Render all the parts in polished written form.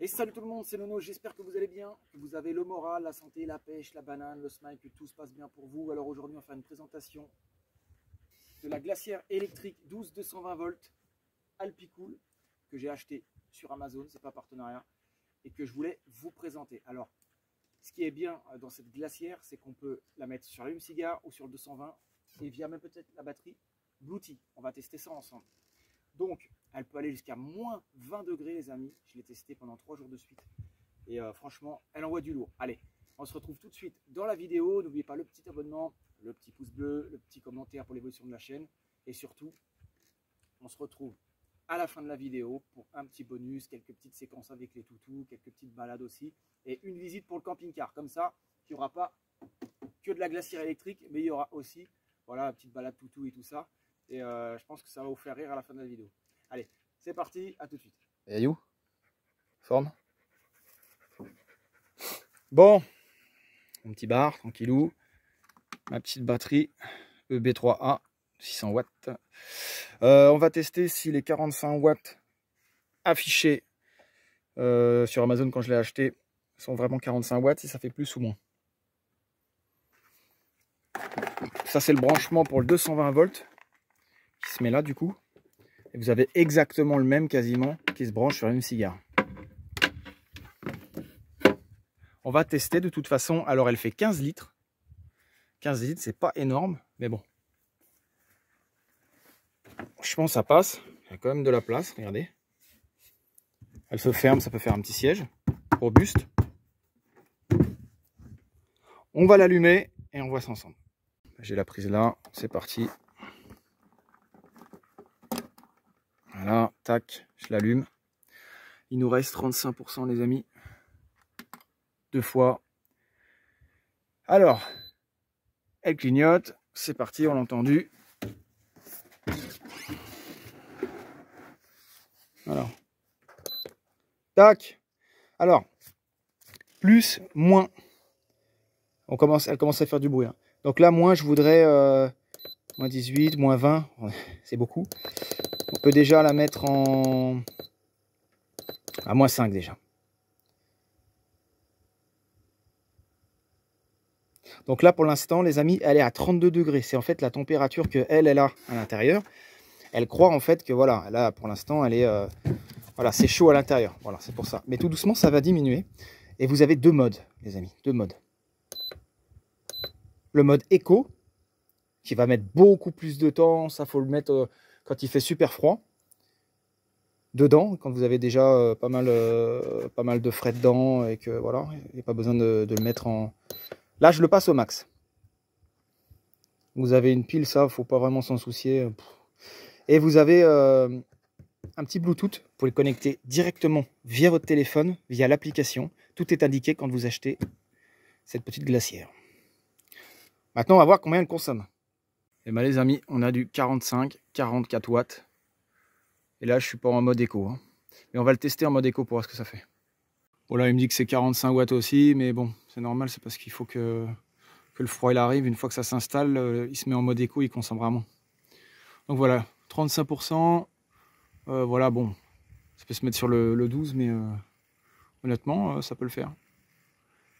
salut tout le monde, c'est Nono, j'espère que vous allez bien, que vous avez le moral, la santé, la pêche, la banane, le smile, que tout se passe bien pour vous. Alors aujourd'hui on va faire une présentation de la glacière électrique 12-220 volts Alpicool que j'ai acheté sur Amazon, c'est pas partenariat, et que je voulais vous présenter. Alors ce qui est bien dans cette glacière, c'est qu'on peut la mettre sur l'allume-cigare ou sur le 220 et via même peut-être la batterie Bluetooth. On va tester ça ensemble. Donc, elle peut aller jusqu'à moins 20 degrés, les amis. Je l'ai testé pendant 3 jours de suite. Et franchement, elle envoie du lourd. Allez, on se retrouve tout de suite dans la vidéo. N'oubliez pas le petit abonnement, le petit pouce bleu, le petit commentaire pour l'évolution de la chaîne. Et surtout, on se retrouve à la fin de la vidéo pour un petit bonus, quelques petites séquences avec les toutous, quelques petites balades aussi. Et une visite pour le camping-car. Comme ça, il n'y aura pas que de la glacière électrique, mais il y aura aussi voilà, la petite balade toutou et tout ça. Et je pense que ça va vous faire rire à la fin de la vidéo. Allez, c'est parti, à tout de suite. Et you forme. Bon, mon petit bar, tranquillou. Ma petite batterie EB3A, 600 watts. On va tester si les 45 watts affichés sur Amazon quand je l'ai acheté sont vraiment 45 watts, si ça fait plus ou moins. Ça, c'est le branchement pour le 220 volts qui se met là du coup. Et vous avez exactement le même quasiment qui se branche sur une cigare. On va tester de toute façon. Alors elle fait 15 litres. 15 litres, c'est pas énorme, mais bon. Je pense que ça passe. Il y a quand même de la place, regardez. Elle se ferme, ça peut faire un petit siège robuste. On va l'allumer et on voit ça ensemble. J'ai la prise là, c'est parti. Voilà, tac, je l'allume. Il nous reste 35% les amis. 2 fois. Alors, elle clignote. C'est parti, on l'a entendu. Alors. Tac. Alors, plus, moins. Elle commence à faire du bruit. Hein. Donc là, moins, je voudrais moins 18, moins 20. C'est beaucoup. On peut déjà la mettre à moins 5 déjà. Donc là, pour l'instant, les amis, elle est à 32 degrés. C'est en fait la température qu'elle a à l'intérieur. Elle croit en fait que voilà, là, pour l'instant, elle est... voilà, c'est chaud à l'intérieur. Voilà, c'est pour ça. Mais tout doucement, ça va diminuer. Et vous avez 2 modes, les amis. 2 modes. Le mode éco, qui va mettre beaucoup plus de temps. Ça, faut le mettre quand il fait super froid. Dedans, quand vous avez déjà pas mal de frais dedans. Et que voilà, il n'y a pas besoin de le mettre en... Là, je le passe au max. Vous avez une pile, ça, faut pas vraiment s'en soucier. Et vous avez un petit Bluetooth pour le connecter directement via votre téléphone, via l'application. Tout est indiqué quand vous achetez cette petite glacière. Maintenant, on va voir combien elle consomme. Et bien, les amis, on a du 45-44 watts. Et là, je suis pas en mode éco. Hein. Mais on va le tester en mode éco pour voir ce que ça fait. Bon, là, il me dit que c'est 45 watts aussi, mais bon, c'est normal, c'est parce qu'il faut que le froid il arrive. Une fois que ça s'installe, il se met en mode éco, il consomme vraiment. Donc voilà, 35%. Voilà, bon, ça peut se mettre sur le 12, mais honnêtement, ça peut le faire.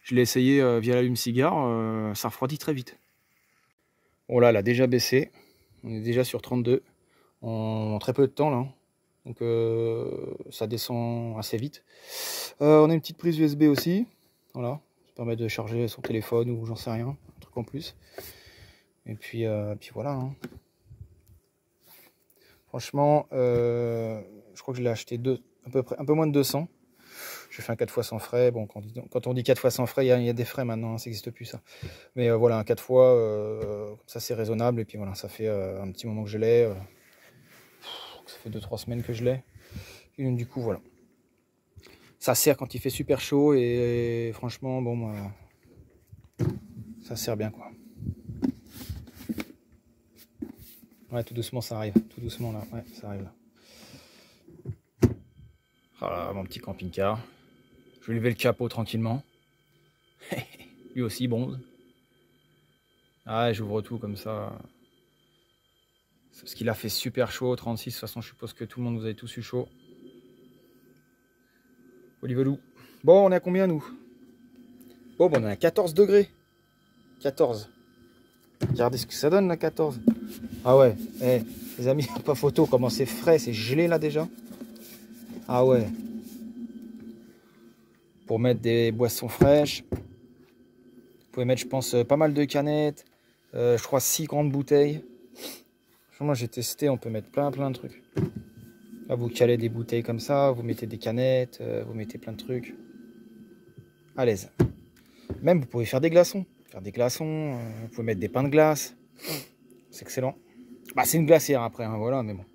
Je l'ai essayé via l'allume-cigare, ça refroidit très vite. Bon là, elle a déjà baissé. On est déjà sur 32 en très peu de temps là. Donc ça descend assez vite. On a une petite prise USB aussi. Voilà, ça permet de charger son téléphone ou j'en sais rien, un truc en plus. Et puis voilà. Hein. Franchement, je crois que je l'ai acheté un peu moins de 200. J'ai fait un 4 fois sans frais. Bon, quand on dit 4 fois sans frais, il y a des frais maintenant, hein, ça n'existe plus ça. Mais voilà, un 4 fois, ça c'est raisonnable. Et puis voilà, ça fait un petit moment que je l'ai. Ça fait 2-3 semaines que je l'ai. Et donc, du coup, voilà. Ça sert quand il fait super chaud et franchement, bon, ça sert bien quoi. Ouais, tout doucement ça arrive. Tout doucement là, ouais, ça arrive là. Voilà, mon petit camping-car. Je vais lever le capot tranquillement. Lui aussi bronze. Ah, j'ouvre tout comme ça. Parce qu'il a fait super chaud, 36. De toute façon, je suppose que tout le monde, vous avez tous eu chaud. Olivelou. Bon, on est à combien, nous? Oh, bon, on est à 14 degrés. 14. Regardez ce que ça donne, là, 14. Ah ouais, eh, les amis, pas photo, comment c'est frais, c'est gelé, là, déjà. Ah ouais. Pour mettre des boissons fraîches. Vous pouvez mettre, je pense, pas mal de canettes. Je crois 6 grandes bouteilles. Moi, j'ai testé, on peut mettre plein de trucs. Là, vous calez des bouteilles comme ça, vous mettez des canettes, vous mettez plein de trucs. À l'aise. Même, vous pouvez faire des glaçons. Vous pouvez mettre des pains de glace. C'est excellent. Bah, c'est une glacière après, hein, voilà, mais bon.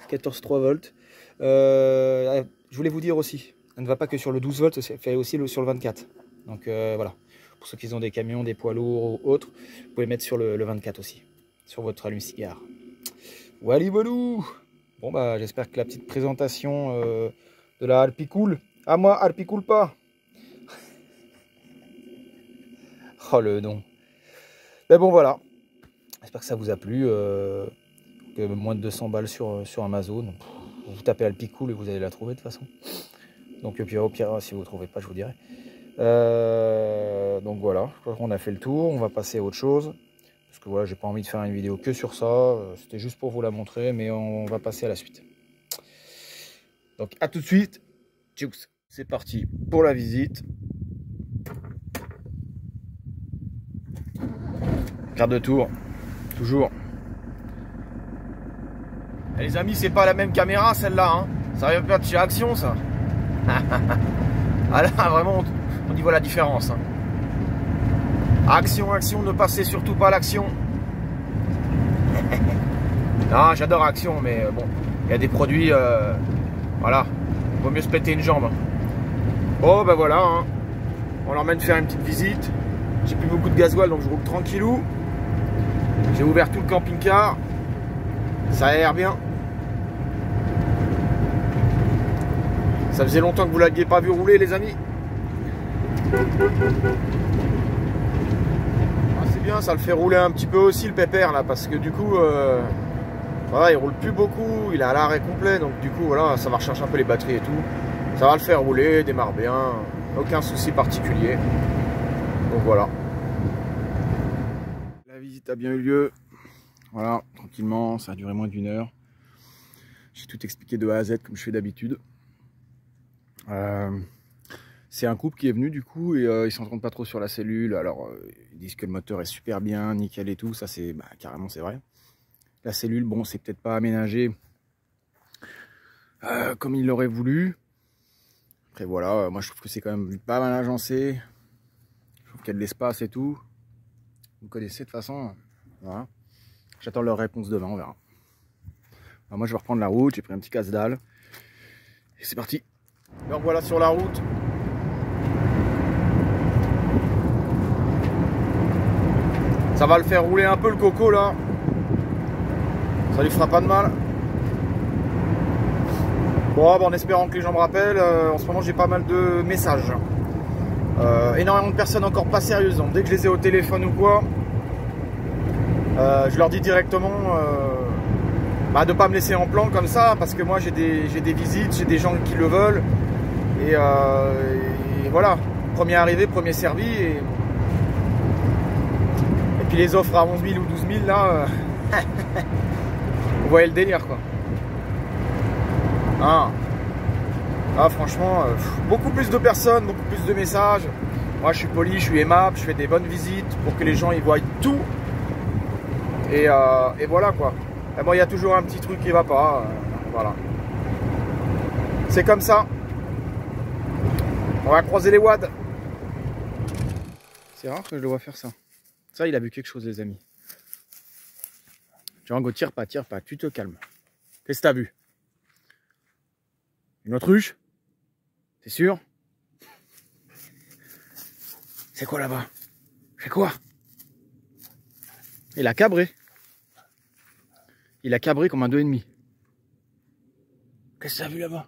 14,3 volts. Je voulais vous dire aussi, elle ne va pas que sur le 12 volts, elle fait aussi sur le 24. Donc voilà. Pour ceux qui ont des camions, des poids lourds ou autres, vous pouvez mettre sur le 24 aussi. Sur votre allume-cigare. Wally Walou. Bon bah j'espère que la petite présentation de la Alpicool. À moi, Alpicool pas. Oh le nom. Mais bon voilà. J'espère que ça vous a plu. Que moins de 200 balles sur Amazon. Vous tapez Alpicool et vous allez la trouver de toute façon. Donc puis, au pire, si vous ne trouvez pas, je vous dirai. Donc voilà, je crois qu'on a fait le tour. On va passer à autre chose. Parce que voilà, j'ai pas envie de faire une vidéo que sur ça. C'était juste pour vous la montrer, mais on va passer à la suite. Donc à tout de suite. Tchouks. C'est parti pour la visite. Carte de tour, toujours. Et les amis, c'est pas la même caméra celle-là, hein. Ça vient pas de chez Action, ça. Ah là, vraiment, on y voit la différence. Hein. Action, ne passez surtout pas à l'Action. Non, j'adore Action, mais bon, il y a des produits, voilà, il vaut mieux se péter une jambe. Bon, ben voilà, hein. On l'emmène faire une petite visite. J'ai plus beaucoup de gasoil, donc je roule tranquillou. J'ai ouvert tout le camping-car. Ça aère bien. Ça faisait longtemps que vous ne l'aviez pas vu rouler, les amis. Ah, c'est bien, ça le fait rouler un petit peu aussi, le pépère, là, parce que du coup, voilà, il roule plus beaucoup, il est à l'arrêt complet, donc du coup, voilà, ça va recharger un peu les batteries et tout. Ça va le faire rouler, démarre bien, aucun souci particulier. Donc voilà. La visite a bien eu lieu. Voilà, tranquillement, ça a duré moins d'1 heure. J'ai tout expliqué de A à Z comme je fais d'habitude. C'est un couple qui est venu du coup et ils s'entendent pas trop sur la cellule. Alors ils disent que le moteur est super bien, nickel et tout. Ça c'est carrément c'est vrai. La cellule, bon, c'est peut-être pas aménagé comme il l'aurait voulu. Après voilà, moi je trouve que c'est quand même pas mal agencé. Je trouve qu'il y a de l'espace et tout. Vous connaissez de toute façon. Voilà. J'attends leur réponse demain, on verra. Alors moi je vais reprendre la route, j'ai pris un petit casse-dalle. Et c'est parti. Donc voilà sur la route. Ça va le faire rouler un peu le coco là. Ça lui fera pas de mal. Bon, en espérant que les gens me rappellent, en ce moment j'ai pas mal de messages. Énormément de personnes encore pas sérieuses. Donc dès que je les ai au téléphone ou quoi, je leur dis directement de pas me laisser en plan comme ça, parce que moi j'ai des visites, j'ai des gens qui le veulent. Et voilà, premier arrivé, premier servi. Et puis les offres à 11 000 ou 12 000 là, vous voyez le délire quoi. Ah, franchement, beaucoup plus de personnes, beaucoup plus de messages. Moi je suis poli, je suis aimable, je fais des bonnes visites pour que les gens y voient tout. Et voilà quoi. Et bon, il y a toujours un petit truc qui va pas. Voilà. C'est comme ça. On va croiser les wads. C'est rare que je le vois faire ça. Ça, il a vu quelque chose, les amis. Django, tire pas, tu te calmes. Qu'est-ce que t'as vu? Une autruche? C'est sûr? C'est quoi là-bas? C'est quoi? Il a cabré. Il a cabré comme un 2,5. Qu'est-ce que t'as vu là-bas?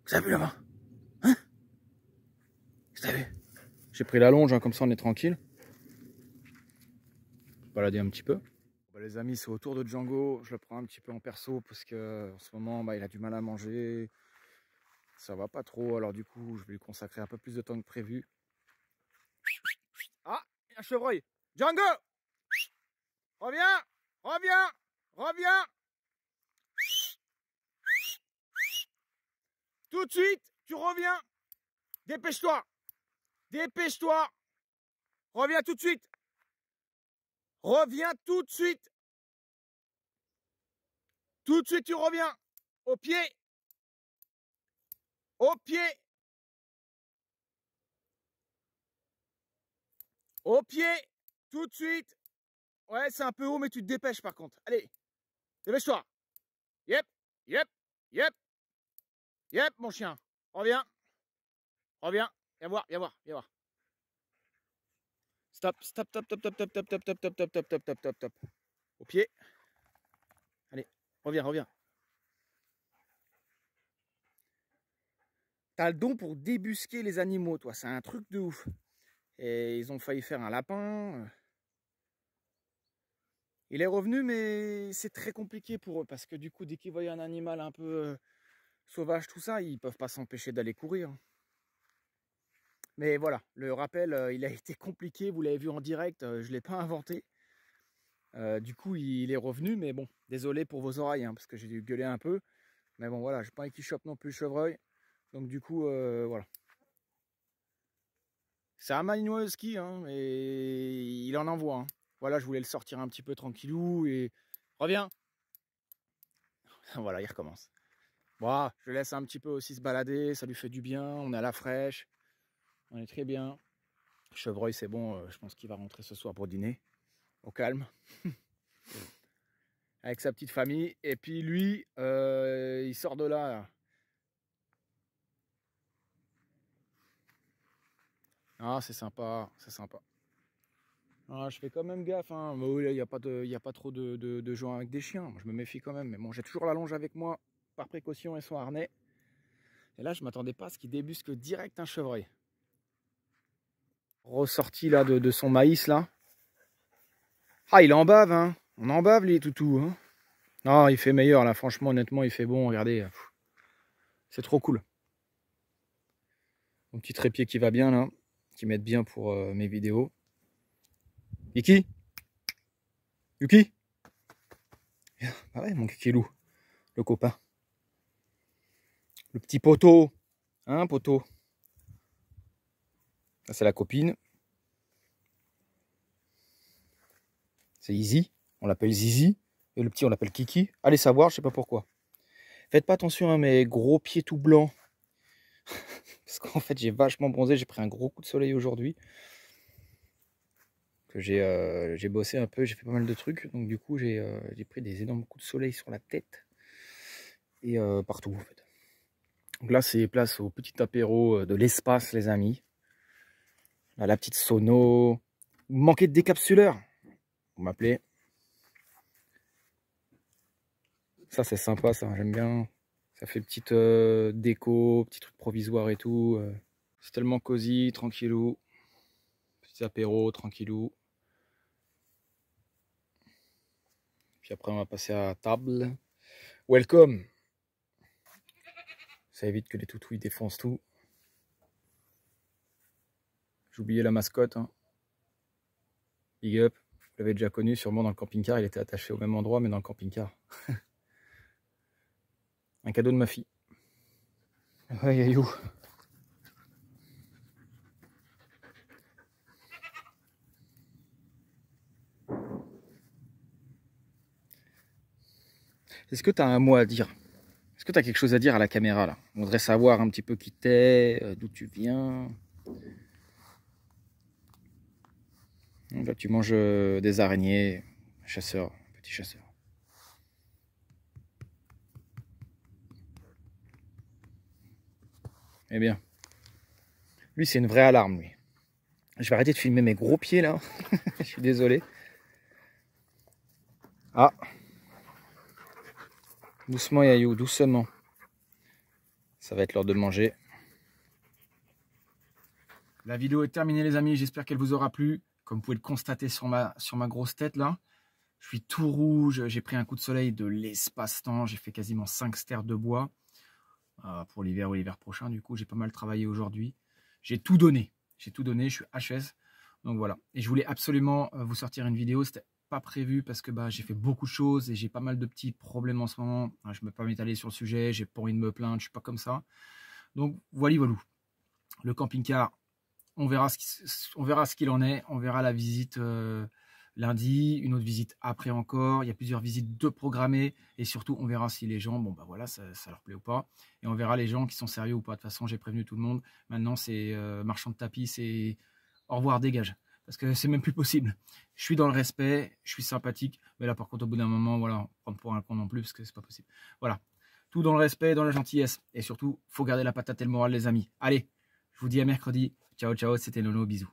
Qu'est-ce que t'as vu là-bas? Hein? Qu'est-ce que t'as vu? J'ai pris la longe, hein, comme ça on est tranquille. Balader un petit peu. Les amis, c'est au tour de Django. Je le prends un petit peu en perso parce que en ce moment, il a du mal à manger. Ça va pas trop. Alors du coup, je vais lui consacrer un peu plus de temps que prévu. Ah, il y a un chevreuil. Django! Reviens! Reviens! Reviens! Tout de suite, tu reviens! Dépêche-toi! Dépêche-toi! Reviens tout de suite! Reviens tout de suite! Tout de suite, tu reviens! Au pied! Au pied! Au pied! Tout de suite! Ouais, c'est un peu haut, mais tu te dépêches par contre. Allez, dépêche-toi! Yep! Yep! Yep! Yep, mon chien! Reviens! Reviens! Viens voir, viens voir, viens voir. Stop, stop, stop, stop, stop, stop, stop, stop, stop, stop, stop, stop, stop, stop, stop, stop. Au pied. Allez, reviens, reviens. T'as le don pour débusquer les animaux, toi. C'est un truc de ouf. Et ils ont failli faire un lapin. Il est revenu, mais c'est très compliqué pour eux. Parce que du coup, dès qu'ils voient un animal un peu sauvage, tout ça, ils peuvent pas s'empêcher d'aller courir. Mais voilà, le rappel, il a été compliqué. Vous l'avez vu en direct, je ne l'ai pas inventé. Du coup, il est revenu. Mais bon, désolé pour vos oreilles, hein, parce que j'ai dû gueuler un peu. Mais bon, voilà, je n'ai pas envie qu'il chope non plus le chevreuil. Donc du coup, voilà. C'est un malinois ski, hein, et il en envoie. Hein. Voilà, je voulais le sortir un petit peu tranquillou et reviens. Voilà, il recommence. Bon, je laisse un petit peu aussi se balader, ça lui fait du bien. On est à la fraîche, on est très bien. Chevreuil, c'est bon, je pense qu'il va rentrer ce soir pour dîner, au calme, avec sa petite famille. Et puis lui, il sort de là. Ah, c'est sympa, c'est sympa. Ah, je fais quand même gaffe, hein. Il n'y a pas trop de gens avec des chiens. Je me méfie quand même. Mais bon, j'ai toujours la longe avec moi, par précaution et son harnais. Et là, je ne m'attendais pas à ce qu'il débusque direct un chevreuil. Ressorti là de son maïs là. Ah, il en bave, hein. On en bave les toutous, hein. Non, il fait meilleur là. Franchement, honnêtement, il fait bon. Regardez. C'est trop cool. Mon petit trépied qui va bien là. Qui m'aide bien pour mes vidéos. Yuki? Yuki? Ah ouais, mon kikilou. Le copain. Le petit poteau. Hein, poteau? Ça, c'est la copine. C'est Easy. On l'appelle Zizi. Et le petit, on l'appelle Kiki. Allez savoir, je sais pas pourquoi. Faites pas attention à mes gros pieds tout blancs. Parce qu'en fait, j'ai vachement bronzé. J'ai pris un gros coup de soleil aujourd'hui. Que j'ai bossé un peu. J'ai fait pas mal de trucs. Donc du coup, j'ai pris des énormes coups de soleil sur la tête. Et partout, en fait. Donc là, c'est place au petit apéro de l'espace, les amis. Là, la petite sono. Vous manquez de décapsuleur? Vous m'appelez. Ça, c'est sympa, ça. J'aime bien. Ça fait petite déco, petit truc provisoire et tout. C'est tellement cosy, tranquillou. Petit apéro, tranquillou. Puis après, on va passer à table. Welcome. Ça évite que les toutous ils défoncent tout. J'ai oublié la mascotte. Hein. Big up. Vous l'avez déjà connu sûrement dans le camping-car. Il était attaché au même endroit, mais dans le camping-car. Un cadeau de ma fille. Ouais, yayou. Est-ce que tu as un mot à dire? Est-ce que tu as quelque chose à dire à la caméra là? On voudrait savoir un petit peu qui t'es, d'où tu viens. Là, tu manges des araignées, chasseur, petit chasseur. Eh bien, lui c'est une vraie alarme lui. Je vais arrêter de filmer mes gros pieds là. Je suis désolé. Ah. Doucement Yayou, doucement. Ça va être l'heure de manger. La vidéo est terminée les amis, j'espère qu'elle vous aura plu. Comme vous pouvez le constater sur ma grosse tête là. Je suis tout rouge, j'ai pris un coup de soleil de l'espace-temps, j'ai fait quasiment 5 stères de bois pour l'hiver ou l'hiver prochain. Du coup, j'ai pas mal travaillé aujourd'hui. J'ai tout donné, je suis HS. Donc voilà, et je voulais absolument vous sortir une vidéo, c'était pas prévu parce que j'ai fait beaucoup de choses et j'ai pas mal de petits problèmes en ce moment. Je ne peux pas m'étaler sur le sujet, j'ai pas envie de me plaindre, je suis pas comme ça. Donc voilà. Le camping-car, on verra ce qu'il en est, on verra la visite lundi, une autre visite après encore. Il y a plusieurs visites de programmées et surtout on verra si les gens, voilà, ça leur plaît ou pas. Et on verra les gens qui sont sérieux ou pas. De toute façon, j'ai prévenu tout le monde. Maintenant, c'est marchand de tapis, c'est au revoir, dégage. Parce que c'est même plus possible. Je suis dans le respect, je suis sympathique, mais là par contre au bout d'un moment, voilà, prendre pour un con non plus parce que c'est pas possible. Voilà, tout dans le respect, dans la gentillesse et surtout, faut garder la patate et le moral les amis. Allez, je vous dis à mercredi. Ciao ciao, c'était Nono, bisous.